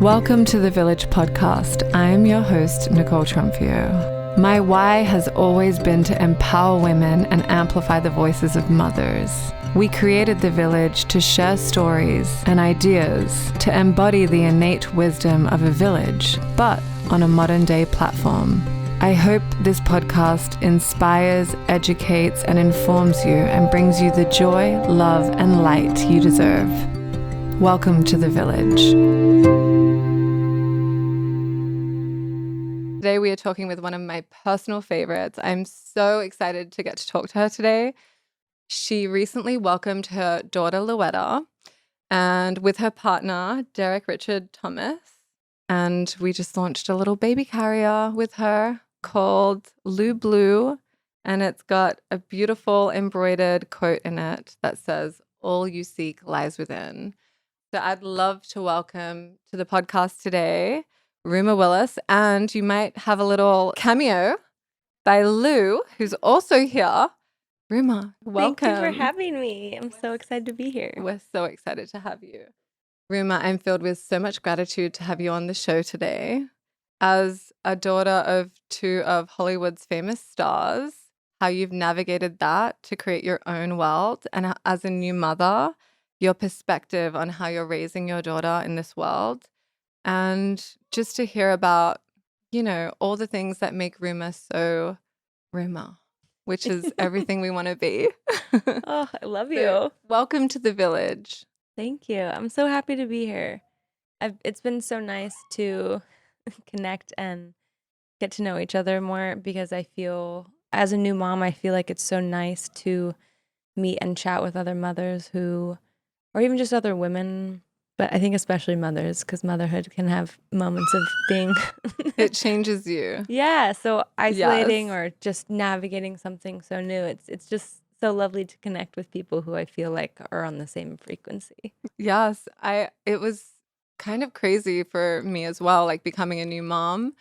Welcome to the Village podcast. I am your host, Nicole Trunfio. My why has always been to empower women and amplify the voices of mothers. We created the Village to share stories and ideas to embody the innate wisdom of a village, but on a modern day platform. I hope this podcast inspires, educates, and informs you and brings you the joy, love, and light you deserve. Welcome to the Village. Today we are talking with one of my personal favorites. I'm so excited to get to talk to her today. She recently welcomed her daughter Louetta and with her partner Derek Richard Thomas, and we just launched a little baby carrier with her called Lou Blue, and it's got a beautiful embroidered quote in it that says, "All you seek lies within." So I'd love to welcome to the podcast today Rumer Willis, and you might have a little cameo by Lou, who's also here. Rumer, welcome. Thank you for having me. I'm so excited to be here. We're so excited to have you. Rumer, I'm filled with so much gratitude to have you on the show today. As a daughter of two of Hollywood's famous stars, how you've navigated that to create your own world, and as a new mother, your perspective on how you're raising your daughter in this world. And just to hear about, all the things that make Rumer so Rumer, which is everything we want to be. Oh, I love you. So, welcome to the Village. Thank you. I'm so happy to be here. It's been so nice to connect and get to know each other more because I feel, as a new mom, I feel like it's so nice to meet and chat with other mothers or even just other women. But I think especially mothers, because motherhood can have moments of being It changes you. Yeah, so isolating or just navigating something so new. It's just so lovely to connect with people who I feel like are on the same frequency. Yes, it was kind of crazy for me as well, like becoming a new mom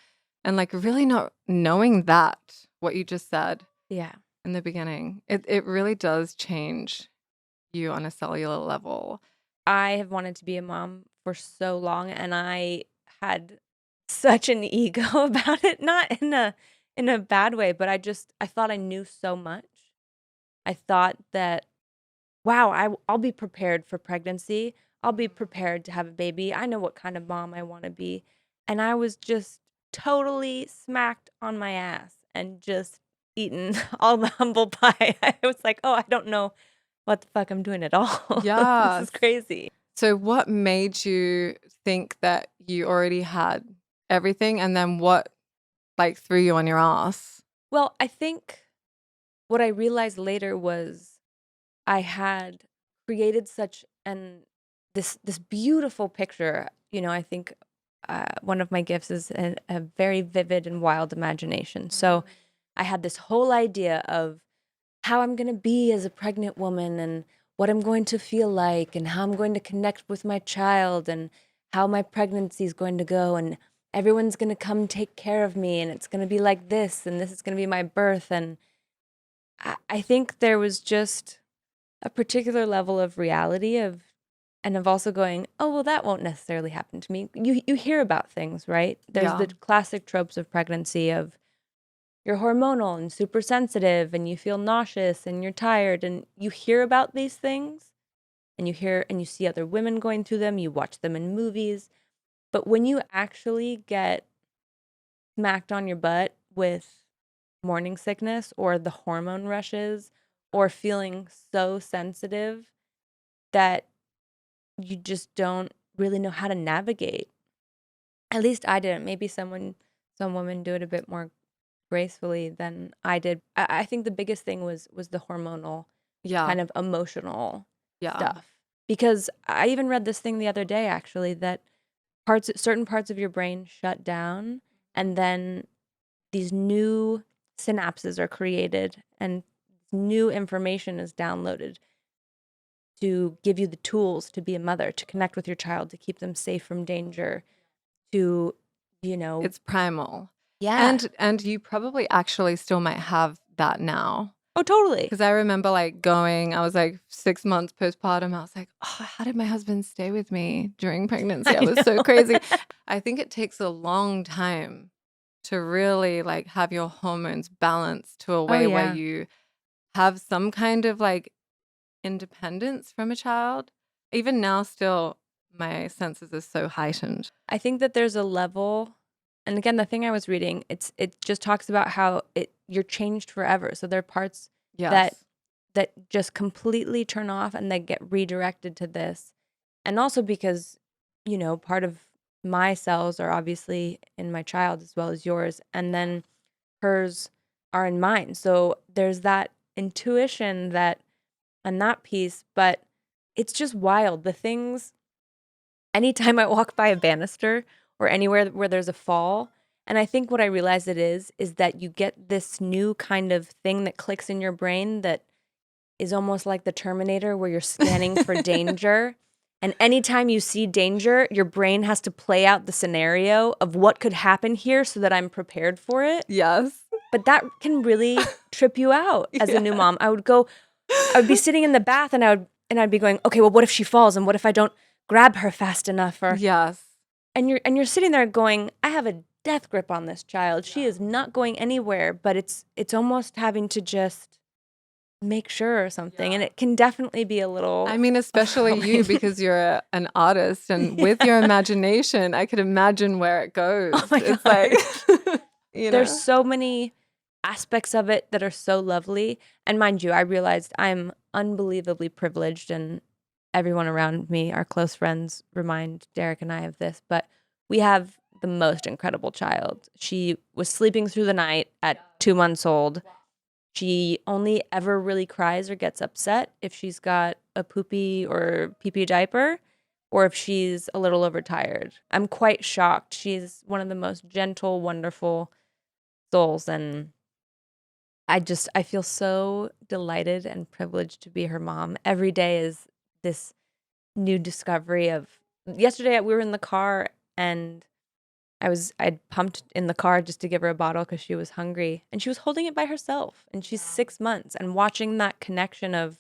and like really not knowing that, what you just said Yeah. in the beginning. It really does change you on a cellular level. I have wanted to be a mom for so long, and I had such an ego about it, not in a bad way, but I thought I knew so much. I thought that, wow, I'll be prepared for pregnancy. I'll be prepared to have a baby. I know what kind of mom I want to be. And I was just totally smacked on my ass and just eaten all the humble pie. I was like, oh, I don't know what the fuck I'm doing at all. This is crazy. So what made you think that you already had everything, and then what like threw you on your ass? Well, I think what I realized later was I had created such this beautiful picture. I think one of my gifts is a very vivid and wild imagination. So I had this whole idea of how I'm going to be as a pregnant woman and what I'm going to feel like and how I'm going to connect with my child and how my pregnancy is going to go, and everyone's going to come take care of me, and it's going to be like this, and this is going to be my birth. And I think there was just a particular level of reality and of also going, oh, well, that won't necessarily happen to me. You hear about things, right? There's the classic tropes of pregnancy of you're hormonal and super sensitive and you feel nauseous and you're tired, and you hear about these things and you see other women going through them, you watch them in movies. But when you actually get smacked on your butt with morning sickness or the hormone rushes or feeling so sensitive that you just don't really know how to navigate. At least I didn't. Maybe some women do it a bit more gracefully than I did. I think the biggest thing was the hormonal kind of emotional stuff. Because I even read this thing the other day, actually, that certain parts of your brain shut down, and then these new synapses are created and new information is downloaded to give you the tools to be a mother, to connect with your child, to keep them safe from danger, to, It's primal. Yeah. And you probably actually still might have that now. Oh, totally. Because I remember like I was like 6 months postpartum. I was like, oh, how did my husband stay with me during pregnancy? I was so crazy. I think it takes a long time to really like have your hormones balanced to a way where yeah. you have some kind of like independence from a child. Even now, still, my senses are so heightened. I think that there's a level, and again, the thing I was reading, it just talks about how you're changed forever. So there are parts that Yes. that just completely turn off and then get redirected to this. And also because, part of my cells are obviously in my child as well as yours, and then hers are in mine. So there's that intuition and that piece, but it's just wild. The things, anytime I walk by a banister or anywhere where there's a fall, and I think what I realize it is that you get this new kind of thing that clicks in your brain that is almost like the Terminator, where you're scanning for danger. And anytime you see danger, your brain has to play out the scenario of what could happen here so that I'm prepared for it. Yes. But that can really trip you out as a new mom. I would be sitting in the bath and I'd be going, okay, well, what if she falls? And what if I don't grab her fast enough? Yes. And you're sitting there going, I have a death grip on this child. She is not going anywhere, but it's almost having to just make sure or something. And it can definitely be a little, I mean, especially you, because you're an artist, and with your imagination, I could imagine where it goes. oh my It's God. like, There's so many aspects of it that are so lovely. And mind you, I realized I'm unbelievably privileged, and everyone around me, our close friends, remind Derek and I of this, but we have the most incredible child. She was sleeping through the night at 2 months old. She only ever really cries or gets upset if she's got a poopy or pee-pee diaper, or if she's a little overtired. I'm quite shocked. She's one of the most gentle, wonderful souls, and I feel so delighted and privileged to be her mom. Every day is this new discovery of. Yesterday we were in the car and I'd pumped in the car just to give her a bottle because she was hungry, and she was holding it by herself, and she's 6 months, and watching that connection of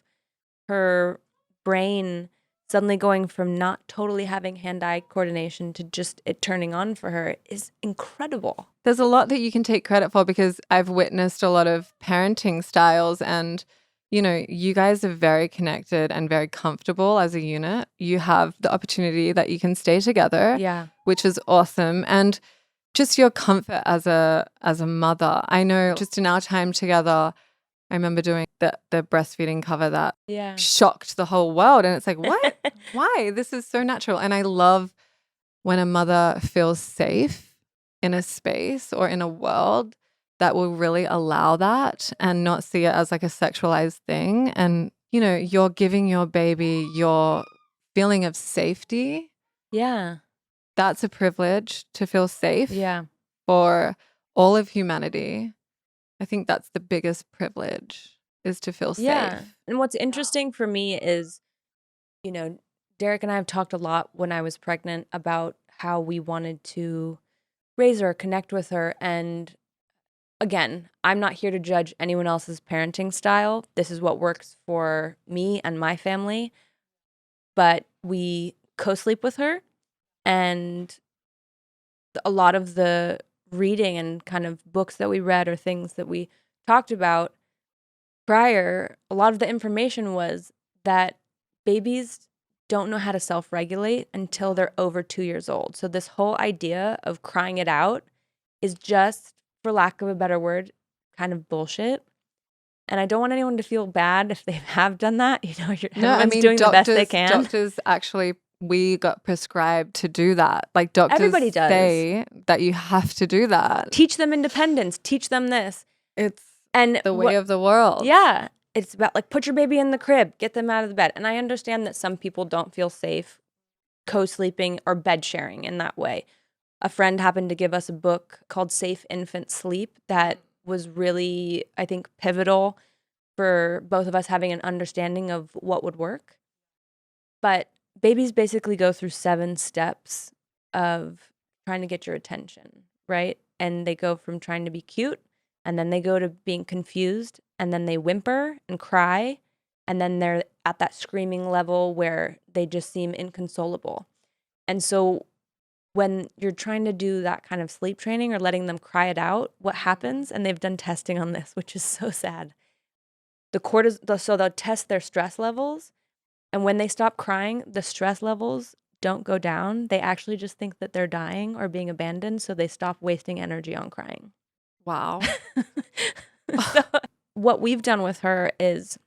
her brain suddenly going from not totally having hand-eye coordination to just it turning on for her is incredible. There's a lot that you can take credit for, because I've witnessed a lot of parenting styles, and you guys are very connected and very comfortable as a unit. You have the opportunity that you can stay together, Yeah. which is awesome. And just your comfort as a mother. I know just in our time together, I remember doing the breastfeeding cover that Yeah. shocked the whole world. And it's like, what? Why? This is so natural. And I love when a mother feels safe in a space or in a world that will really allow that and not see it as like a sexualized thing. And, you're giving your baby your feeling of safety. Yeah. That's a privilege, to feel safe Yeah. for all of humanity. I think that's the biggest privilege, is to feel Yeah. safe. And what's interesting for me is, Derek and I have talked a lot when I was pregnant about how we wanted to raise her, connect with her. And again, I'm not here to judge anyone else's parenting style. This is what works for me and my family. But we co-sleep with her, and a lot of the reading and kind of books that we read or things that we talked about prior, a lot of the information was that babies don't know how to self-regulate until they're over 2 years old. So this whole idea of crying it out is just, for lack of a better word, kind of bullshit. And I don't want anyone to feel bad if they have done that. Everyone's doing the best they can. Doctors actually, we got prescribed to do that. Like, doctors Everybody does. say that you have to do that. Teach them independence. Teach them this. It's And the way of the world. Yeah. It's about like, put your baby in the crib, get them out of the bed. And I understand that some people don't feel safe co-sleeping or bed sharing in that way. A friend happened to give us a book called Safe Infant Sleep that was really, I think, pivotal for both of us having an understanding of what would work. But babies basically go through 7 steps of trying to get your attention, right? And they go from trying to be cute, and then they go to being confused, and then they whimper and cry, and then they're at that screaming level where they just seem inconsolable. And so when you're trying to do that kind of sleep training or letting them cry it out, what happens, and they've done testing on this, which is so sad, so they'll test their stress levels, and when they stop crying, the stress levels don't go down. They actually just think that they're dying or being abandoned, so they stop wasting energy on crying. Wow. So what we've done with her is,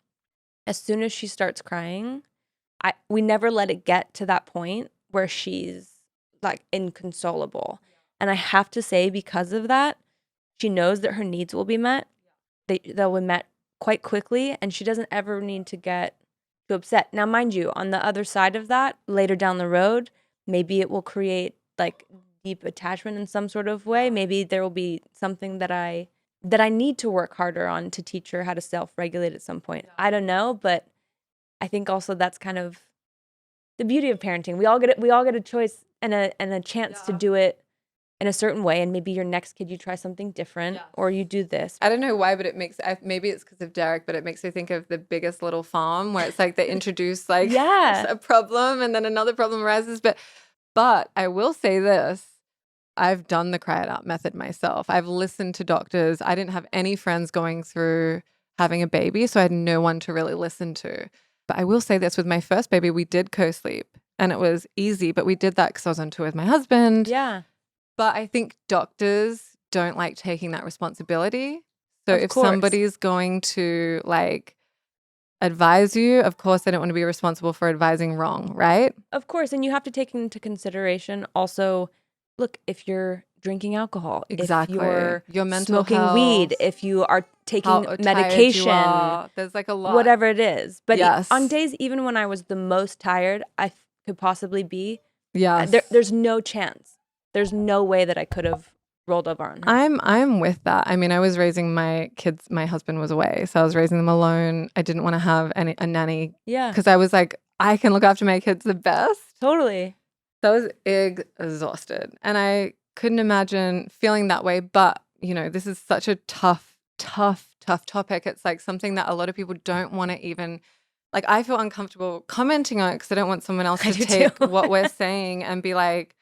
as soon as she starts crying, we never let it get to that point where she's like inconsolable. And I have to say, because of that, she knows that her needs will be met. They'll be met quite quickly, and she doesn't ever need to get too upset. Now, mind you, on the other side of that, later down the road, maybe it will create like deep attachment in some sort of way. Maybe there will be something that I need to work harder on to teach her how to self-regulate at some point. I don't know, but I think also that's kind of the beauty of parenting. We all get a choice and a chance to do it in a certain way, and maybe your next kid you try something different, or you do this. I don't know why, but maybe it's because of Derek, but it makes me think of The Biggest Little Farm, where it's like they introduce like a problem and then another problem arises. But I will say this. I've done the cry it out method myself. I've listened to doctors. I didn't have any friends going through having a baby, so I had no one to really listen to. But I will say this, with my first baby, we did co-sleep and it was easy, but we did that because I was on tour with my husband. Yeah. But I think doctors don't like taking that responsibility. So Of if course. somebody's going to like advise you, of course they don't want to be responsible for advising wrong, right? Of course, and you have to take into consideration also, look, if you're drinking alcohol, Exactly. if you're Your mental smoking health, weed, if you are taking how tired you medication, are. There's like a lot. whatever it is. But Yes. on days even when I was the most tired I could possibly be, Yes. there's no chance. There's no way that I could have rolled over on her. I'm with that. I mean, I was raising my kids. My husband was away, so I was raising them alone. I didn't want to have a nanny. Yeah. Because I was like, I can look after my kids the best. Totally. So I was exhausted, and I couldn't imagine feeling that way. But you know, this is such a tough topic. It's like something that a lot of people don't want to even. Like, I feel uncomfortable commenting on it because I don't want someone else to take what we're saying and be like,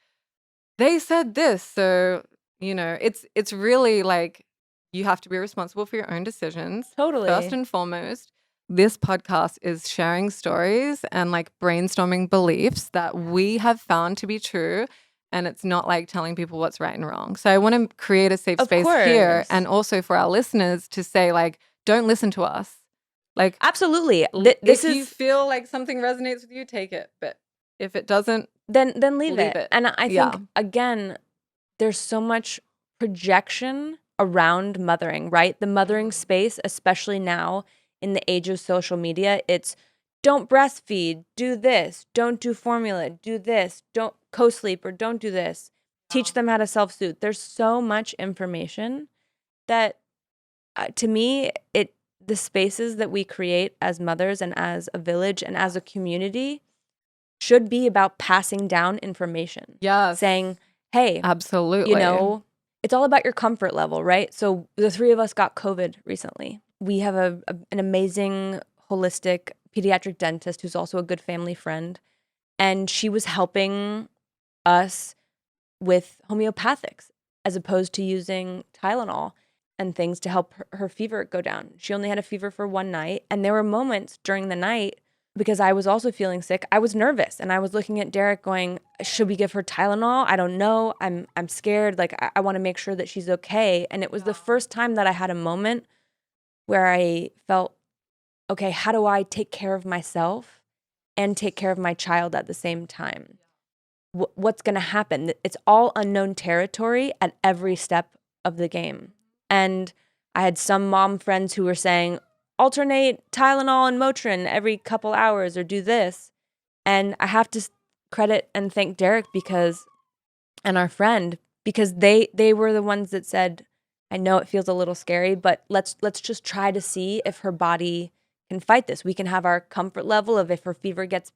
they said this. So, you know, it's really like you have to be responsible for your own decisions. Totally. First and foremost, this podcast is sharing stories and like brainstorming beliefs that we have found to be true. And it's not like telling people what's right and wrong. So I want to create a safe space here, and also for our listeners to say, like, don't listen to us. Like, absolutely. If you feel like something resonates with you, take it. But if it doesn't, then leave it. And I think, again, there's so much projection around mothering, right? The mothering space, especially now in the age of social media, it's don't breastfeed, do this, don't do formula, do this, don't co-sleep, or don't do this. Teach them how to self-soothe. There's so much information that, to me, the spaces that we create as mothers and as a village and as a community should be about passing down information. Yeah. Saying, hey, absolutely. You know, it's all about your comfort level, right? So the three of us got COVID recently. We have an amazing holistic pediatric dentist who's also a good family friend. And she was helping us with homeopathics as opposed to using Tylenol and things to help her fever go down. She only had a fever for one night. And there were moments during the night, because I was also feeling sick, I was nervous. And I was looking at Derek going, should we give her Tylenol? I don't know. I'm scared. Like, I want to make sure that she's okay. And it was the first time that I had a moment where I felt, okay, how do I take care of myself and take care of my child at the same time? What's going to happen? It's all unknown territory at every step of the game. And I had some mom friends who were saying, alternate Tylenol and Motrin every couple hours, or do this. And I have to credit and thank Derek and our friend, because they were the ones that said, I know it feels a little scary, but let's just try to see if her body can fight this. We can have our comfort level of, if her fever gets,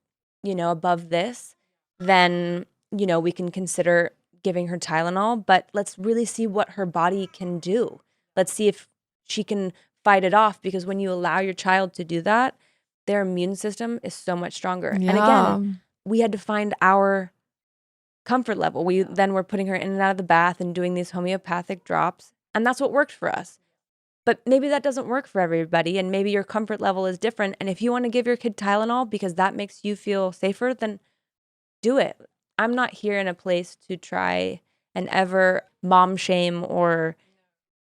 above this, then, we can consider giving her Tylenol, but let's really see what her body can do. Let's see if she can fight it off, because when you allow your child to do that, their immune system is so much stronger. And Yeah. again, we had to find our comfort level. We then were putting her in and out of the bath and doing these homeopathic drops, and that's what worked for us. But maybe that doesn't work for everybody, and maybe your comfort level is different. And if you want to give your kid Tylenol because that makes you feel safer, then do it. I'm not here in a place to try and ever mom shame or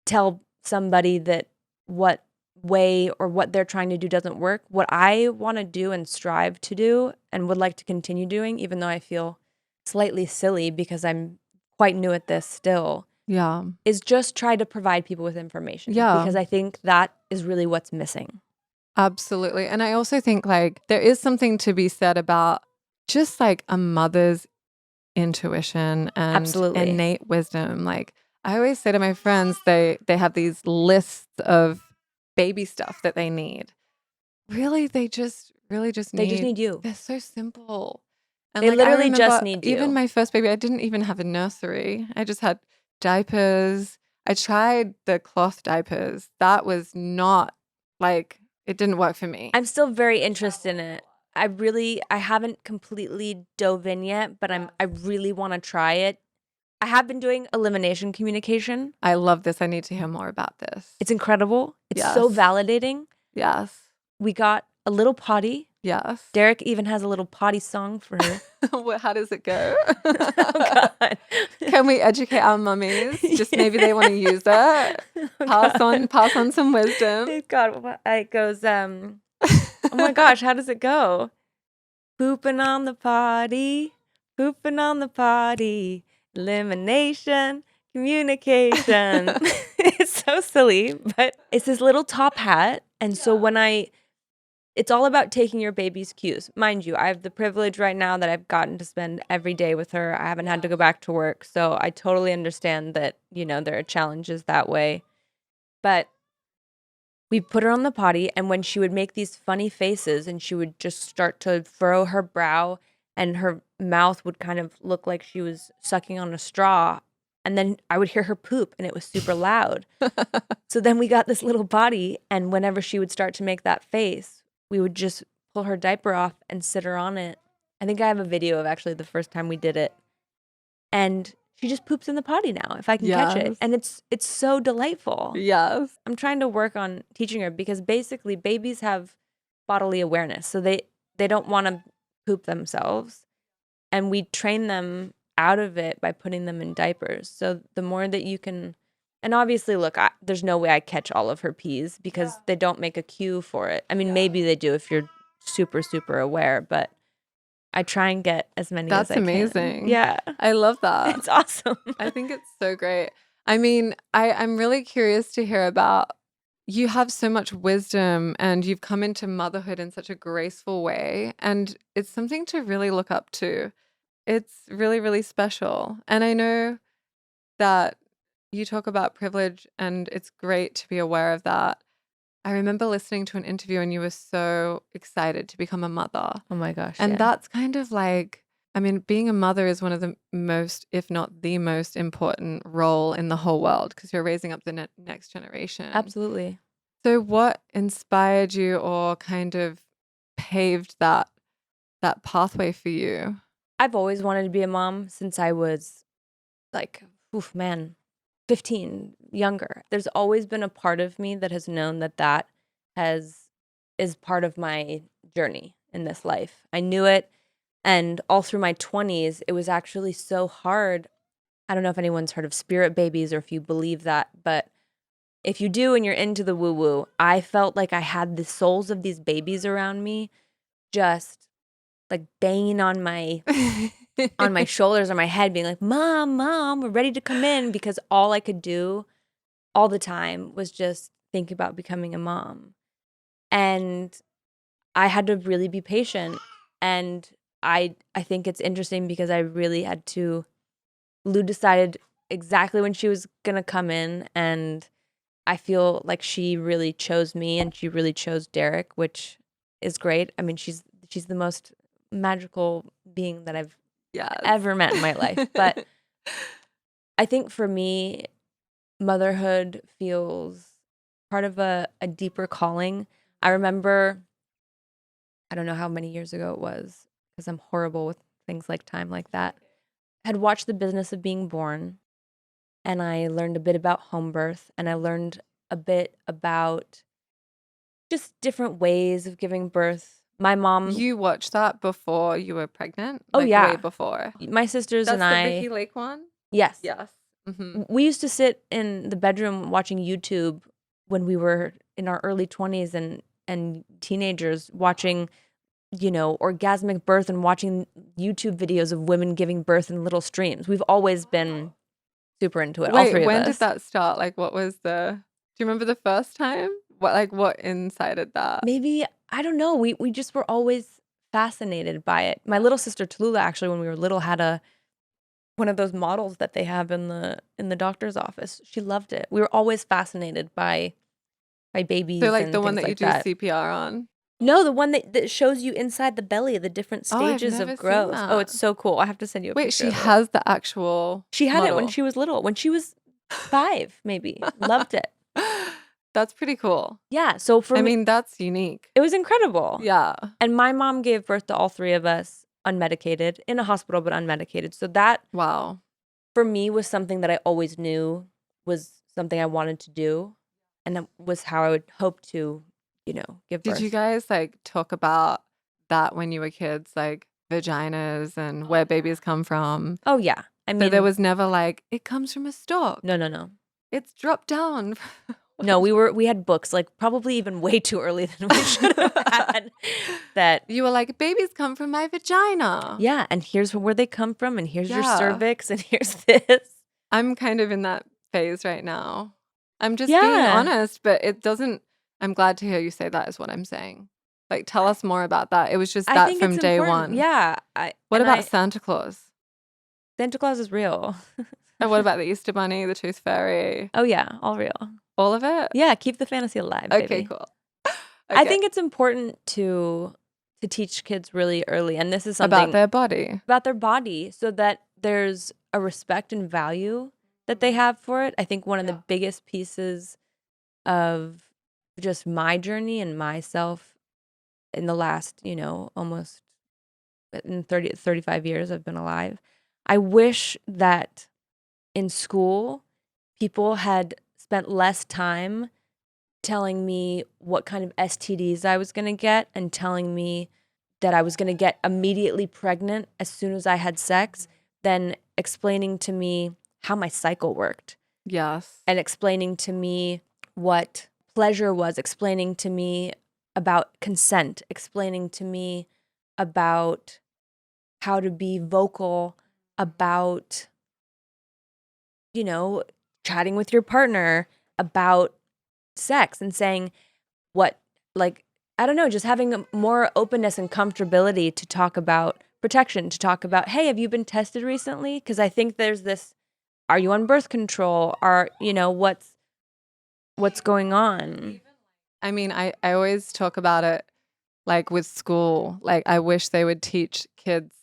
tell somebody that what way or what they're trying to do doesn't work. What I want to do and strive to do and would like to continue doing, even though I feel slightly silly because I'm quite new at this still, Yeah. is just try to provide people with information. Yeah. Because I think that is really what's missing. Absolutely. And I also think like there is something to be said about just like a mother's intuition and Absolutely. innate wisdom. Like I always say to my friends, they have these lists of baby stuff that they need. Really, they just They just need you. They're so simple. And They like I literally just remember need even you. my first baby, I didn't even have a nursery. I just had diapers. I tried the cloth diapers. That was not like it didn't work for me. I'm still very interested in it. I haven't completely dove in yet, but I really want to try it. I have been doing elimination communication. I love this. I need to hear more about this. It's incredible. It's so Yes. validating. Yes. We got a little potty. Yes. Derek even has a little potty song for her. How does it go? Oh God. Can we educate our mummies? Just maybe they want to use it. Oh, Pass on some wisdom. God, it goes, oh my gosh, how does it go? Pooping on the potty, elimination, communication. It's so silly, but it's this little top hat. And so it's all about taking your baby's cues. Mind you, I have the privilege right now that I've gotten to spend every day with her. I haven't had to go back to work. So I totally understand that, there are challenges that way. But we put her on the potty, and when she would make these funny faces and she would just start to furrow her brow and her mouth would kind of look like she was sucking on a straw, and then I would hear her poop and it was super loud. So then we got this little potty, and whenever she would start to make that face, we would just pull her diaper off and sit her on it. I think I have a video of actually the first time we did it. And she just poops in the potty now if I can catch it. Yes. And it's so delightful. Yes. I'm trying to work on teaching her, because basically babies have bodily awareness. So they don't want to poop themselves. And we train them out of it by putting them in diapers. So the more that you can, and obviously, look, there's no way I catch all of her pees because they don't make a cue for it. I mean, maybe they do if you're super, super aware, but I try and get as many as I can. That's amazing. Yeah. I love that. It's awesome. I think it's so great. I mean, I'm really curious to hear about you have so much wisdom and you've come into motherhood in such a graceful way. And it's something to really look up to. It's really, really special. And I know that you talk about privilege and it's great to be aware of that. I remember listening to an interview and you were so excited to become a mother. Oh my gosh. And yeah. that's kind of like, I mean, being a mother is one of the most, if not the most important role in the whole world because you're raising up the next generation. Absolutely. So what inspired you or kind of paved that pathway for you? I've always wanted to be a mom since I was like, 15, younger. There's always been a part of me that has known that is part of my journey in this life. I knew it, and all through my 20s, it was actually so hard. I don't know if anyone's heard of spirit babies or if you believe that, but if you do and you're into the woo-woo, I felt like I had the souls of these babies around me just like banging on my shoulders or my head, being like, Mom, we're ready to come in, because all I could do all the time was just think about becoming a mom. And I had to really be patient. And I think it's interesting because I really had to, Lou decided exactly when she was going to come in, and I feel like she really chose me and she really chose Derek, which is great. I mean, she's the most magical being that I've ever met in my life. But I think for me, motherhood feels part of a deeper calling. I remember, I don't know how many years ago it was, because I'm horrible with things like time like that. I had watched The Business of Being Born, and I learned a bit about home birth, and I learned a bit about just different ways of giving birth. My mom, You watched that before you were pregnant? oh Like way yeah, before? my sisters and That's the I, Ricky Lake one? yes. Yes. Mm-hmm. We used to sit in the bedroom watching YouTube when we were in our early 20s and teenagers, watching, orgasmic birth and watching YouTube videos of women giving birth in little streams. We've always been super into it, all Wait, three of when did us. that start? Like, what was do you remember the first time? What incited that? Maybe, I don't know. We just were always fascinated by it. My little sister Tallulah, actually, when we were little, had one of those models that they have in the doctor's office. She loved it. We were always fascinated by So babies like the and one things that you like do that. CPR on? No, the one that shows you inside the belly, the different Oh, I've stages never of seen growth. Oh, that. it's so cool. I have to send you a Wait, picture she of it. has the actual She had it when model. she was little, when she was 5, maybe. Loved it. That's pretty cool. Yeah, so for I me, mean, that's unique. it was incredible. Yeah. And my mom gave birth to all 3 of us unmedicated, in a hospital, but unmedicated. So that, Wow. for me, was something that I always knew was something I wanted to do, and that was how I would hope to, give Did you birth. guys like talk about that when you were kids, like vaginas and where babies come from? Oh, yeah. I So there mean, was never like, it comes from a stalk. no. It's dropped down. No, we had books, like, probably even way too early than we should have had, that, You were like, babies come from my vagina. yeah, and here's where they come from, and here's your Yeah. cervix, and here's this. I'm kind of in that phase right now. I'm just being Yeah. honest, but it doesn't. I'm glad to hear you say that is what I'm saying. Like, tell us more about that. It was just I that think from it's day important. one. Yeah. What about Santa Claus? Santa Claus is real. And what about the Easter Bunny, the Tooth Fairy? Oh, yeah, all real. All of it? Yeah, keep the fantasy alive, Okay, baby. cool. I Okay. think it's important to teach kids really early, and this is About something their body. about their body, so that there's a respect and value that they have for it. I think one of the biggest pieces of just my journey and myself in the last, almost in 35 years I've been alive. I wish that in school, people had spent less time telling me what kind of STDs I was going to get, and telling me that I was going to get immediately pregnant as soon as I had sex, than explaining to me how my cycle worked, Yes. and explaining to me what pleasure was, explaining to me about consent, explaining to me about how to be vocal about, chatting with your partner about sex, and saying what, like, I don't know, just having more openness and comfortability to talk about protection, to talk about, hey, have you been tested recently? Because I think there's this, are you on birth control? What's going on? I mean, I always talk about it like with school. Like, I wish they would teach kids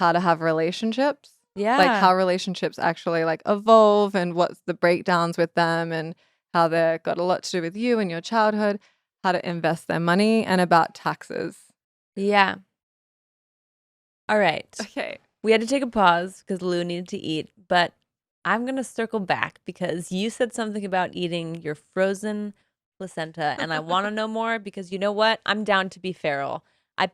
how to have relationships. Yeah. Like how relationships actually like evolve, and what's the breakdowns with them, and how they've got a lot to do with you and your childhood, how to invest their money, and about taxes. Yeah. All right. Okay. We had to take a pause because Lou needed to eat, but I'm going to circle back because you said something about eating your frozen placenta, and I want to know more, because you know what? I'm down to be feral. I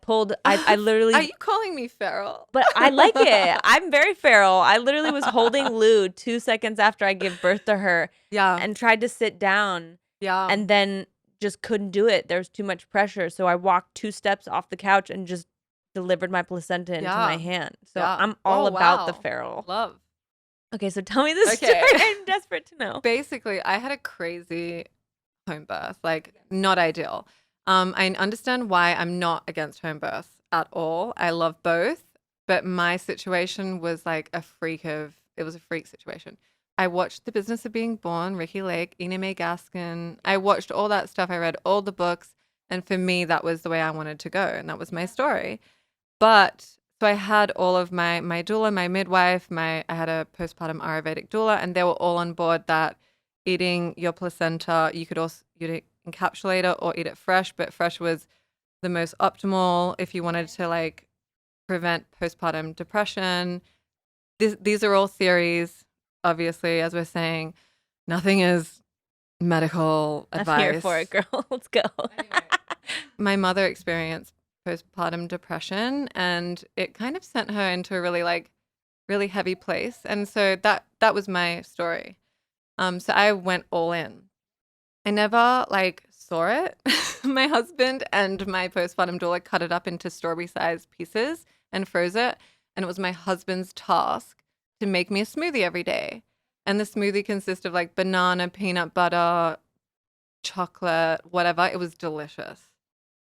literally. Are you calling me feral? But I like it. I'm very feral. I literally was holding Lou 2 seconds after I gave birth to her. Yeah. And tried to sit down. Yeah. And then just couldn't do it. There was too much pressure. So I walked 2 steps off the couch and just delivered my placenta into my hand. So I'm all about the feral. Love. Okay, so tell me the story. I'm desperate to know. Basically, I had a crazy home birth, like not ideal. I understand why I'm not against home birth at all. I love both, but my situation was like it was a freak situation. I watched The Business of Being Born, Ricky Lake, Ina May Gaskin. I watched all that stuff. I read all the books. And for me, that was the way I wanted to go. And that was my story. But so I had all of my doula, my midwife, I had a postpartum Ayurvedic doula, and they were all on board that eating your placenta, you'd encapsulate it or eat it fresh, but fresh was the most optimal if you wanted to like prevent postpartum depression. These are all theories, obviously, as we're saying. Nothing is medical I'm advice. here for it, girl. Let's go. Anyway, my mother experienced postpartum depression, and it kind of sent her into a really heavy place. And so that was my story. So I went all in. I never like saw it. My husband and my postpartum doula cut it up into strawberry-sized pieces and froze it. And it was my husband's task to make me a smoothie every day. And the smoothie consists of like banana, peanut butter, chocolate, whatever. It was delicious.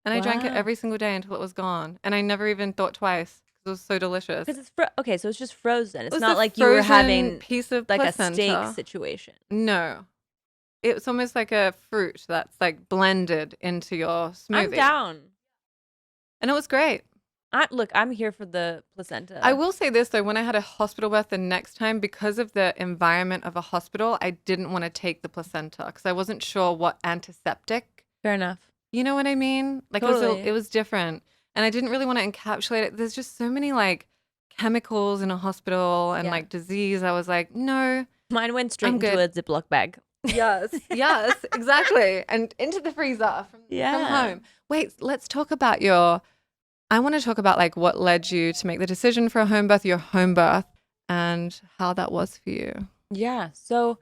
And I drank it Wow. every single day until it was gone. And I never even thought twice because it was so delicious. Because it's okay, so it's just frozen. It's was not a like you were frozen having piece of like a placenta. steak situation. No. It's almost like a fruit that's like blended into your smoothie. I'm down. And it was great. Look, I'm here for the placenta. I will say this though, when I had a hospital birth the next time, because of the environment of a hospital, I didn't want to take the placenta because I wasn't sure what antiseptic. Fair enough. You know what I mean? Like Totally. it was different. And I didn't really want to encapsulate it. There's just so many like chemicals in a hospital and like disease. I was like, no. Mine went straight I'm into good. a Ziploc bag. Yes, yes, exactly. And into the freezer from home. Wait, let's talk about I want to talk about like what led you to make the decision for a home birth, your home birth, and how that was for you. Yeah. So,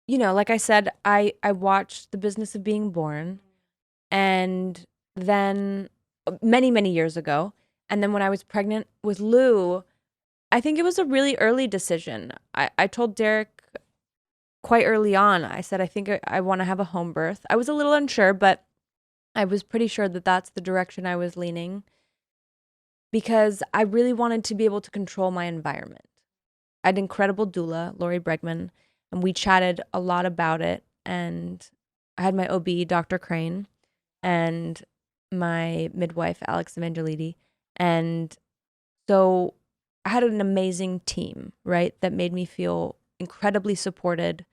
like I said, I watched The Business of Being Born, and then many, many years ago. And then when I was pregnant with Lou, I think it was a really early decision. I told Derek quite early on, I said, I think I want to have a home birth. I was a little unsure, but I was pretty sure that that's the direction I was leaning because I really wanted to be able to control my environment. I had an incredible doula, Lori Bregman, and we chatted a lot about it. And I had my OB, Dr. Crane, and my midwife, Alex Evangelidi. And so I had an amazing team, right, that made me feel incredibly supported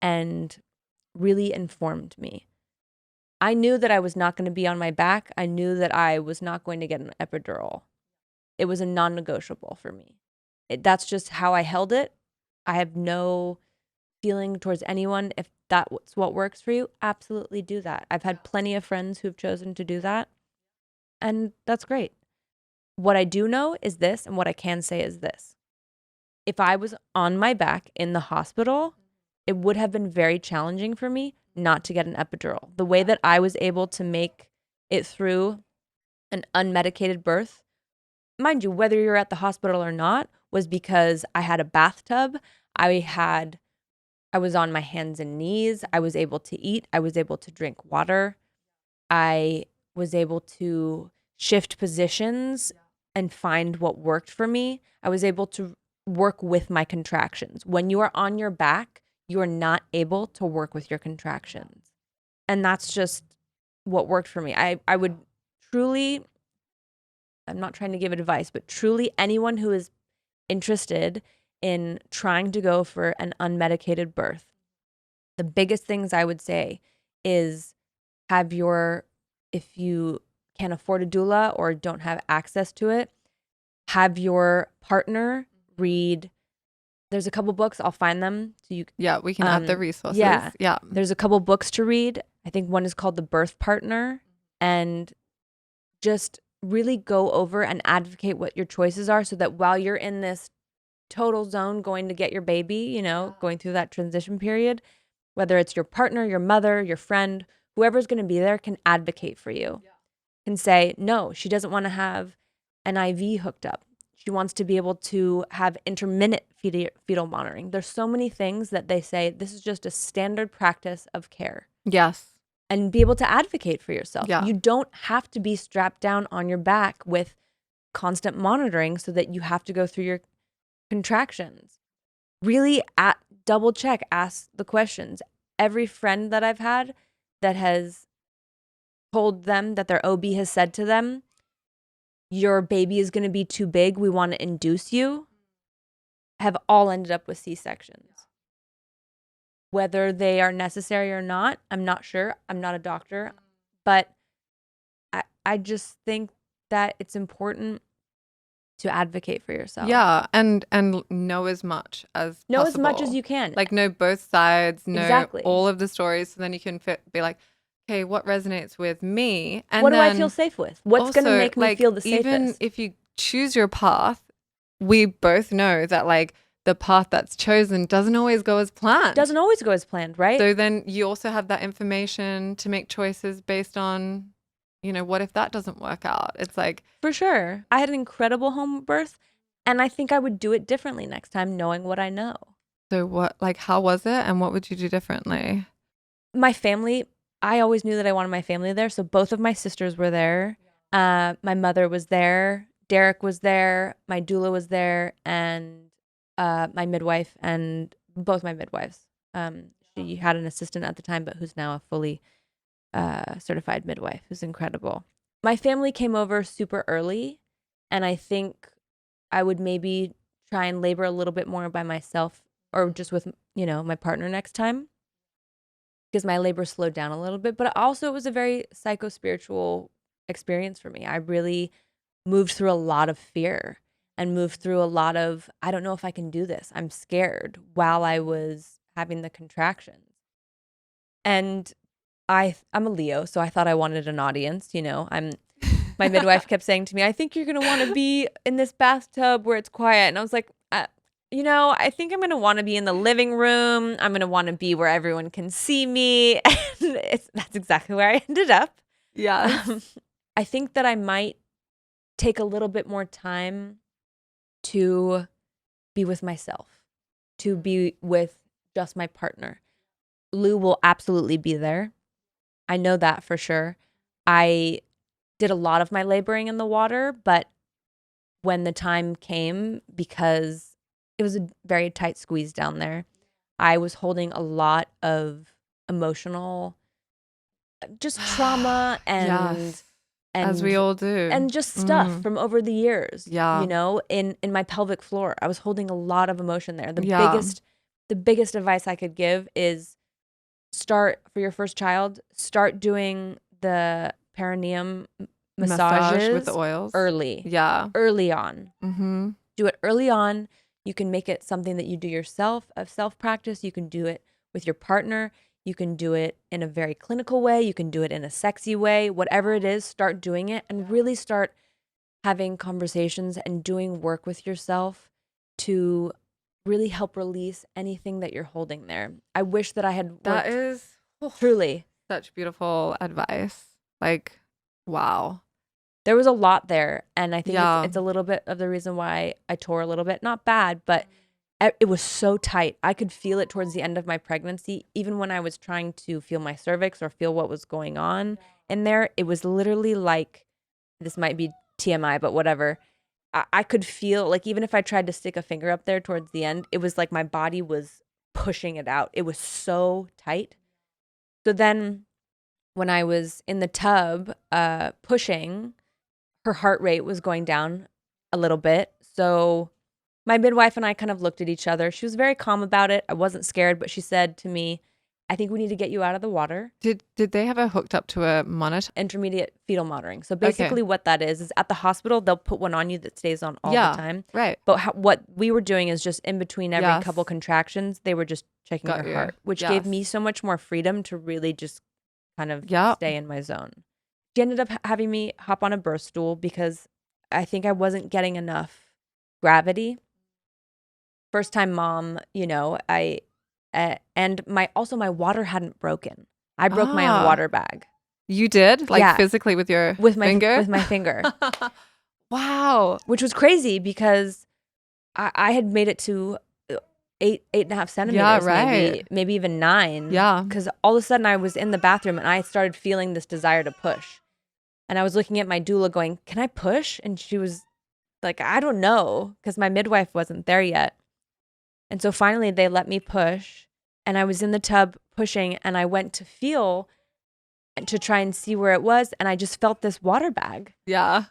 and really informed me. I knew that I was not going to be on my back. I knew that I was not going to get an epidural. It was a non-negotiable for me. That's just how I held it. I have no feeling towards anyone. If that's what works for you, absolutely do that. I've had plenty of friends who've chosen to do that, and that's great. What I do know is this, and what I can say is this. If I was on my back in the hospital, it would have been very challenging for me not to get an epidural. The way that I was able to make it through an unmedicated birth, mind you, whether you're at the hospital or not, was because I had a bathtub. I was on my hands and knees. I was able to eat. I was able to drink water. I was able to shift positions and find what worked for me. I was able to work with my contractions. When you are on your back, you are not able to work with your contractions. And that's just what worked for me. I would truly, I'm not trying to give advice, but truly anyone who is interested in trying to go for an unmedicated birth, the biggest things I would say is if you can't afford a doula or don't have access to it, have your partner read. There's a couple books. I'll find them. So we can add the resources. Yeah. There's a couple books to read. I think one is called The Birth Partner, and just really go over and advocate what your choices are so that while you're in this total zone going to get your baby, going through that transition period, whether it's your partner, your mother, your friend, whoever's going to be there can advocate for you. Can say, no, she doesn't want to have an IV hooked up. She wants to be able to have intermittent fetal monitoring. There's so many things that they say this is just a standard practice of care. Yes. And be able to advocate for yourself. Yeah. You don't have to be strapped down on your back with constant monitoring so that you have to go through your contractions. Really double check, ask the questions. Every friend that I've had that has told them that their OB has said to them, your baby is going to be too big, we want to induce you, have all ended up with C-sections. whether they are necessary or not, I'm not sure. I'm not a doctor, but I just think that it's important to advocate for yourself. Yeah, and know as much as Know as much as possible. you can. Like know both sides, know Exactly. all of the stories, so then you can be like, okay, what resonates with me? And what do I then feel safe with? What's going to also, make me like, feel the even safest? if you choose your path, we both know that like the path that's chosen doesn't always go as planned. Doesn't always go as planned, right? So then you also have that information to make choices based on, you know, what if that doesn't work out? It's like, For sure. I had an incredible home birth, and I think I would do it differently next time, knowing what I know. so what, like, how was it and what would you do differently? My family, I always knew that I wanted my family there. So both of my sisters were there. My mother was there. Derek was there. My doula was there. And my midwife and both my midwives. She had an assistant at the time, but who's now a fully certified midwife, who's incredible. My family came over super early, and I think I would maybe try and labor a little bit more by myself or just with, my partner next time, because my labor slowed down a little bit. But also, it was a very psycho-spiritual experience for me. I really moved through a lot of fear and moved through a lot of, I don't know if I can do this. I'm scared while I was having the contractions. And I'm a Leo, so I thought I wanted an audience, my midwife kept saying to me, I think you're going to want to be in this bathtub where it's quiet. And I was like, I think I'm going to want to be in the living room. I'm going to want to be where everyone can see me. And that's exactly where I ended up. Yeah. I think that I might take a little bit more time to be with myself, to be with just my partner. Lou will absolutely be there. I know that for sure. I did a lot of my laboring in the water, but when the time came, because it was a very tight squeeze down there, I was holding a lot of emotional, just trauma Yes, as we all do. and just stuff from over the years. Yeah. In my pelvic floor, I was holding a lot of emotion there. Yeah. The biggest advice I could give is start for your first child. Start doing the perineum massages with the oils. early. Yeah. Early on. Mm-hmm. Do it early on. You can make it something that you do yourself, a self practice. You can do it with your partner. You can do it in a very clinical way. You can do it in a sexy way. Whatever it is, start doing it and really start having conversations and doing work with yourself to really help release anything that you're holding there. I wish that I had worked. That is truly such beautiful advice. Like, wow. There was a lot there, and I think Yeah. it's a little bit of the reason why I tore a little bit. Not bad, but it was so tight. I could feel it towards the end of my pregnancy. Even when I was trying to feel my cervix or feel what was going on in there, it was literally like, this might be TMI, but whatever. I could feel, like, even if I tried to stick a finger up there towards the end, it was like my body was pushing it out. It was so tight. So then when I was in the tub pushing, her heart rate was going down a little bit. So my midwife and I kind of looked at each other. She was very calm about it. I wasn't scared, but she said to me, I think we need to get you out of the water. Did they have her hooked up to a monitor? Intermediate fetal monitoring. So basically what that is at the hospital, they'll put one on you that stays on all the time. Right. But what we were doing is just in between every couple contractions, they were just checking her heart, which gave me so much more freedom to really just kind of stay in my zone. She ended up having me hop on a birth stool because I think I wasn't getting enough gravity. First time mom, and my water hadn't broken. I broke my own water bag. You did? Like physically with your finger? With my finger. Wow. Which was crazy because I had made it to 8.5 centimeters, yeah, right. maybe even 9. Yeah. Because all of a sudden I was in the bathroom and I started feeling this desire to push. And I was looking at my doula going, can I push? And she was like, I don't know, because my midwife wasn't there yet. And so finally they let me push, and I was in the tub pushing, and I went to feel to try and see where it was, and I just felt this water bag. Yeah.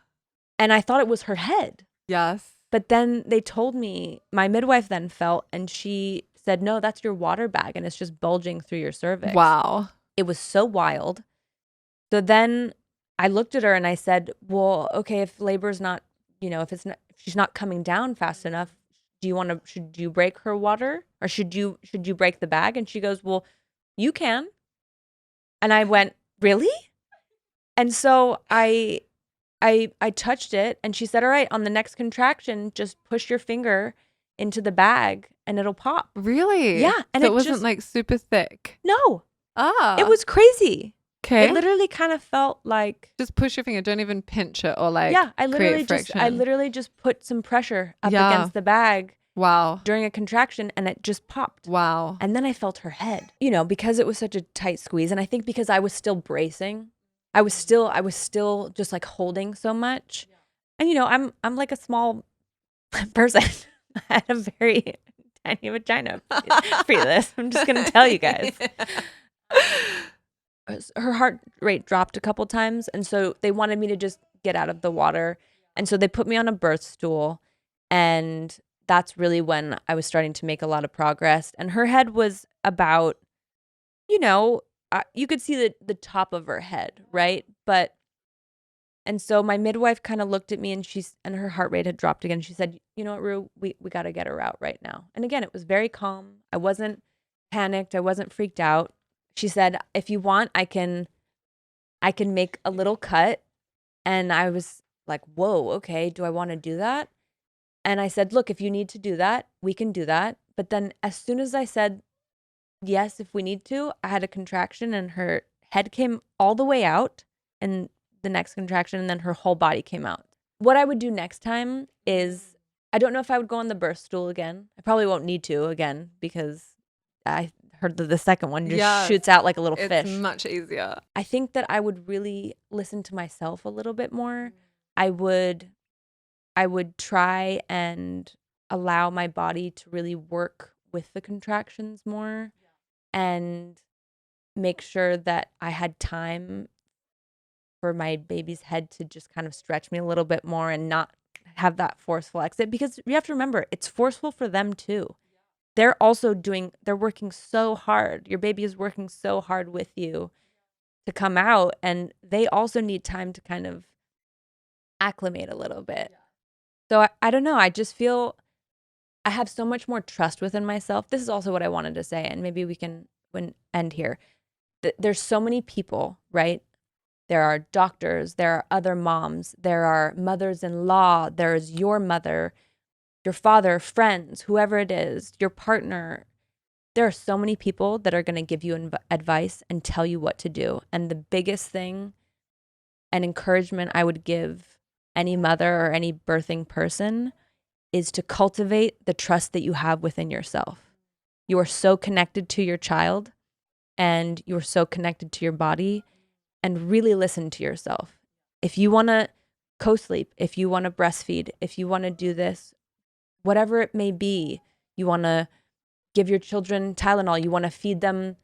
And I thought it was her head. Yes. But then they told me, my midwife then felt, and she said, no, that's your water bag and it's just bulging through your cervix. Wow. It was so wild. So then I looked at her and I said, well, okay, if labor's not, if she's not coming down fast enough, should you break her water or should you break the bag? And she goes, well, you can. And I went, really? And so I touched it and she said, all right, on the next contraction, just push your finger into the bag and it'll pop. Really? Yeah. And so it wasn't like super thick. No. Ah. It was crazy. Okay. It literally kind of felt like just push your finger. Don't even pinch it or like I friction. literally just put some pressure up Yeah. against the bag. Wow. During a contraction and it just popped. Wow. And then I felt her head, because it was such a tight squeeze. And I think because I was still bracing, I was still just like holding so much. And I'm like a small person. I had a very tiny vagina for this. I'm just going to tell you guys. Her heart rate dropped a couple times. And so they wanted me to just get out of the water. And so they put me on a birth stool. And that's really when I was starting to make a lot of progress. And her head was about, you could see the top of her head, right? And so my midwife kind of looked at me and her heart rate had dropped again. She said, you know what, Rue, we got to get her out right now. And again, it was very calm. I wasn't panicked. I wasn't freaked out. She said, if you want, I can make a little cut. And I was like, whoa, okay. Do I want to do that? And I said, look, if you need to do that, we can do that. But then as soon as I said, yes, if we need to, I had a contraction and her head came all the way out and the next contraction and then her whole body came out. What I would do next time is, I don't know if I would go on the birth stool again. I probably won't need to again because I heard that the second one just shoots out like a little fish. It's much easier. I think that I would really listen to myself a little bit more. I would try and allow my body to really work with the contractions more and make sure that I had time for my baby's head to just kind of stretch me a little bit more and not have that forceful exit. Because you have to remember, it's forceful for them too. They're working so hard. Your baby is working so hard with you to come out, and they also need time to kind of acclimate a little bit. So I don't know. I just feel I have so much more trust within myself. This is also what I wanted to say, and maybe we can end here. There's so many people, right? There are doctors, there are other moms, there are mothers-in-law, there's your mother, your father, friends, whoever it is, your partner. There are so many people that are going to give you advice and tell you what to do. And the biggest thing and encouragement I would give any mother or any birthing person is to cultivate the trust that you have within yourself. You are so connected to your child and you're so connected to your body, and really listen to yourself. If you want to co-sleep, if you want to breastfeed, if you want to do this, whatever it may be, you want to give your children Tylenol, you want to feed them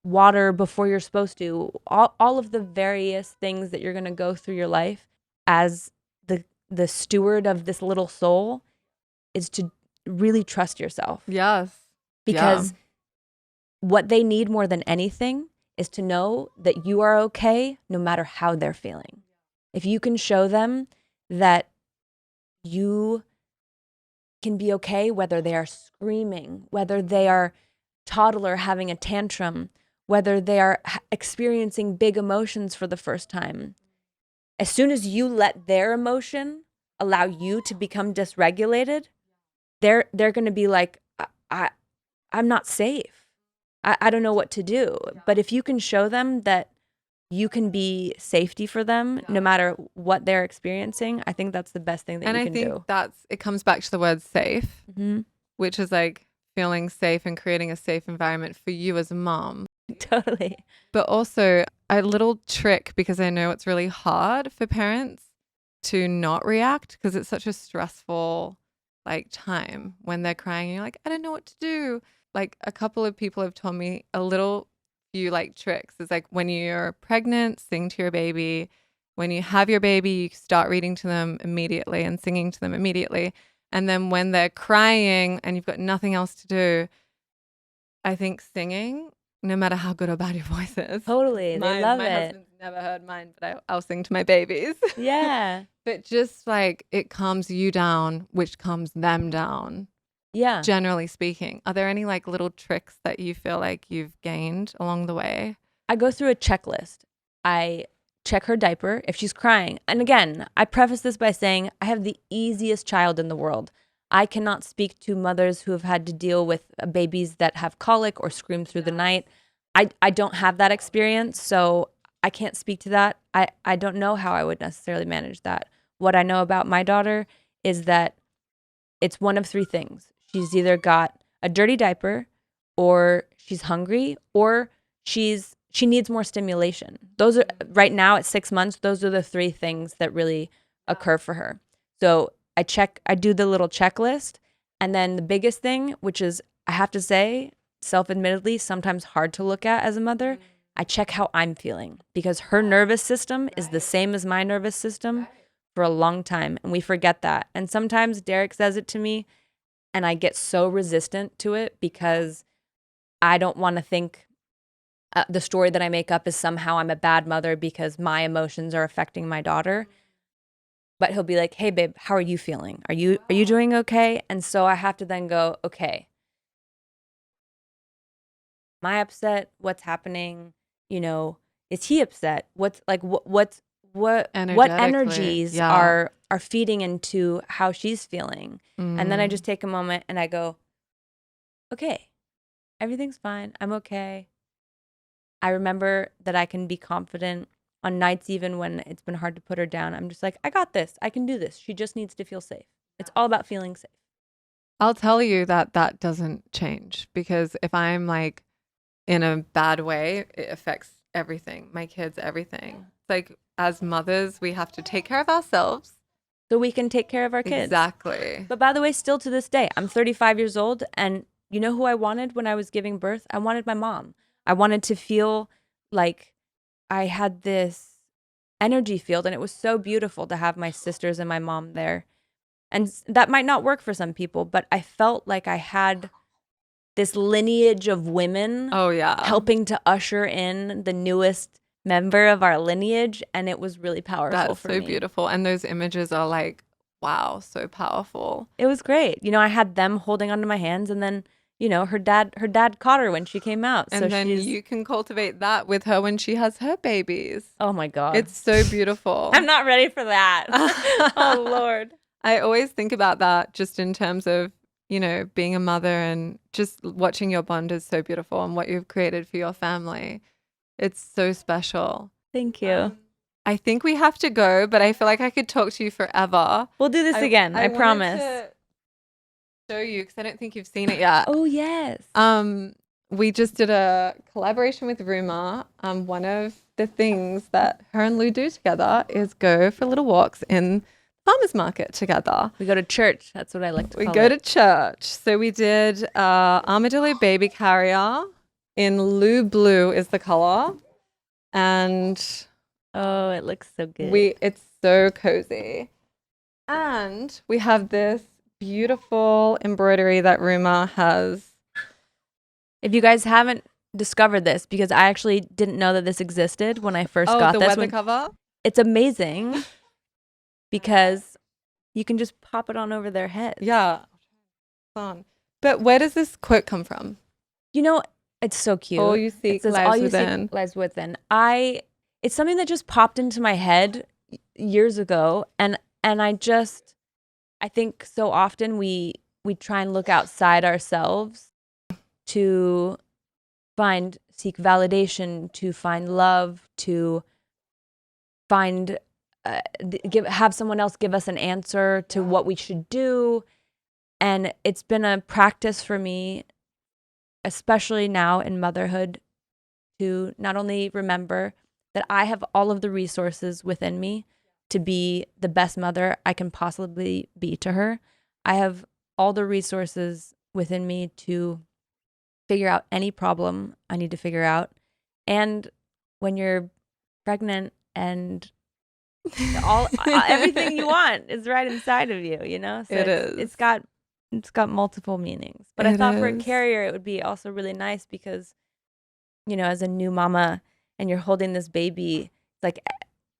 water before you're supposed to, all of the various things that you're going to go through your life as the steward of this little soul is to really trust yourself. Yes. Because what they need more than anything is to know that you are okay no matter how they're feeling. If you can show them that you can be okay, whether they are screaming, whether they are toddler having a tantrum, whether they are experiencing big emotions for the first time. As soon as you let their emotion allow you to become dysregulated, they're going to be like, I'm not safe. I don't know what to do. But if you can show them that you can be safety for them no matter what they're experiencing, I think that's the best thing that you can do. And I think it comes back to the word safe, which is like feeling safe and creating a safe environment for you as a mom. Totally. But also a little trick, because I know it's really hard for parents to not react because it's such a stressful time when they're crying and you're like, I don't know what to do. Like a couple of people have told me a little few tricks. It's like when you're pregnant, sing to your baby. When you have your baby, you start reading to them immediately and singing to them immediately. And then when they're crying and you've got nothing else to do, I think singing, no matter how good or bad your voice is. Totally. They love My it. husband's never heard mine, but I'll sing to my babies. Yeah. But just like it calms you down, which calms them down, Yeah. generally speaking. Are there any like little tricks that you feel like you've gained along the way? I go through a checklist. I check her diaper if she's crying. And again, I preface this by saying I have the easiest child in the world. I cannot speak to mothers who have had to deal with babies that have colic or scream through the night. I don't have that experience, so I can't speak to that. I don't know how I would necessarily manage that. What I know about my daughter is that it's one of three things. She's either got a dirty diaper, or she's hungry, or she needs more stimulation. Those are right now at 6 months, those are the three things that really occur for her. So I do the little checklist. And then the biggest thing, which is, I have to say, self-admittedly, sometimes hard to look at as a mother, I check how I'm feeling, because her nervous system is the same as my nervous system for a long time. And we forget that. And sometimes Derek says it to me and I get so resistant to it because I don't want to think the story that I make up is somehow I'm a bad mother because my emotions are affecting my daughter. But he'll be like, "Hey babe, how are you feeling? Are you doing okay?" And so I have to then go, "Okay. Am I upset? What's happening? Is he upset? What's like what Energetically, energies yeah. are feeding into how she's feeling?" And then I just take a moment and I go, "Okay. Everything's fine. I'm okay." I remember that I can be confident on nights even when it's been hard to put her down. I'm just like, "I got this. I can do this. She just needs to feel safe." It's all about feeling safe. I'll tell you that that doesn't change, because if I'm like in a bad way, it affects everything, my kids, everything. It's like as mothers, we have to take care of ourselves. So we can take care of our kids. Exactly. But by the way, still to this day, I'm 35 years old, and you know who I wanted when I was giving birth? I wanted my mom. I wanted to feel like I had this energy field, and it was so beautiful to have my sisters and my mom there. And that might not work for some people, but I felt like I had this lineage of women Oh, yeah. helping to usher in the newest member of our lineage, and it was really powerful That's for so me. beautiful. And those images are like, wow, so powerful. It was great. I had them holding onto my hands, and then, her dad caught her when she came out. And So then you can cultivate that with her when she has her babies. Oh my God. It's so beautiful. I'm not ready for that. Oh Lord. I always think about that just in terms of, being a mother, and just watching your bond is so beautiful, and what you've created for your family. It's so special. Thank you. I think we have to go, but I feel like I could talk to you forever. We'll do this again. I promise. To show you, because I don't think you've seen it yet. Oh yes. We just did a collaboration with Rumer. One of the things that her and Lou do together is go for little walks in farmers market together. We go to church. That's what I like to call it. We go to church. So we did armadillo baby carrier in Lou Blue is the color. And oh, it looks so good. It's so cozy. And we have this beautiful embroidery that Rumer has. If you guys haven't discovered this, because I actually didn't know that this existed when I first got the this weather cover? It's amazing because you can just pop it on over their heads. Yeah. Fun. But where does this quote come from? It's so cute. All you seek lies within. Lies within. It's something that just popped into my head years ago, and I think so often we try and look outside ourselves to seek validation, to find love, to find have someone else give us an answer to what we should do. And it's been a practice for me, especially now in motherhood, to not only remember that I have all of the resources within me to be the best mother I can possibly be to her. I have all the resources within me to figure out any problem I need to figure out. And when you're pregnant and everything you want is right inside of you, So It is. It's got it's got multiple meanings. But I It thought for a is. carrier, it would be also really nice because, as a new mama and you're holding this baby, like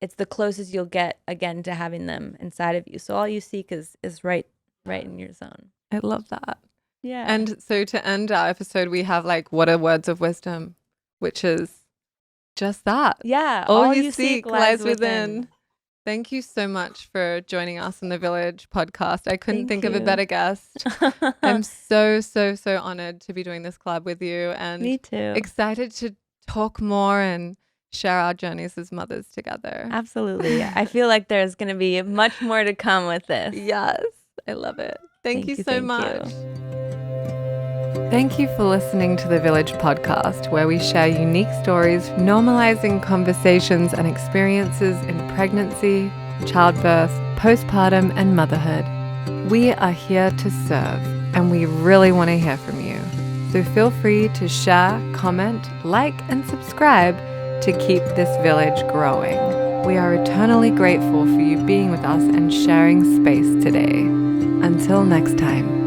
it's the closest you'll get again to having them inside of you. So all you seek is right in your zone. I love that. Yeah. And so to end our episode, we have like, what are words of wisdom, which is just that. Yeah. All you seek lies within. Thank you so much for joining us on the Village podcast. I couldn't think of a better guest. I'm so, so, so honored to be doing this collab with you, and Me too. excited to talk more and share our journeys as mothers together. Absolutely. I feel like there's going to be much more to come with this. Yes, I love it. Thank you so much. You. Thank you for listening to the Village podcast, where we share unique stories, normalizing conversations and experiences in pregnancy, childbirth, postpartum, and motherhood. We are here to serve, and we really want to hear from you. So feel free to share, comment, like, and subscribe to keep this village growing. We are eternally grateful for you being with us and sharing space today. Until next time.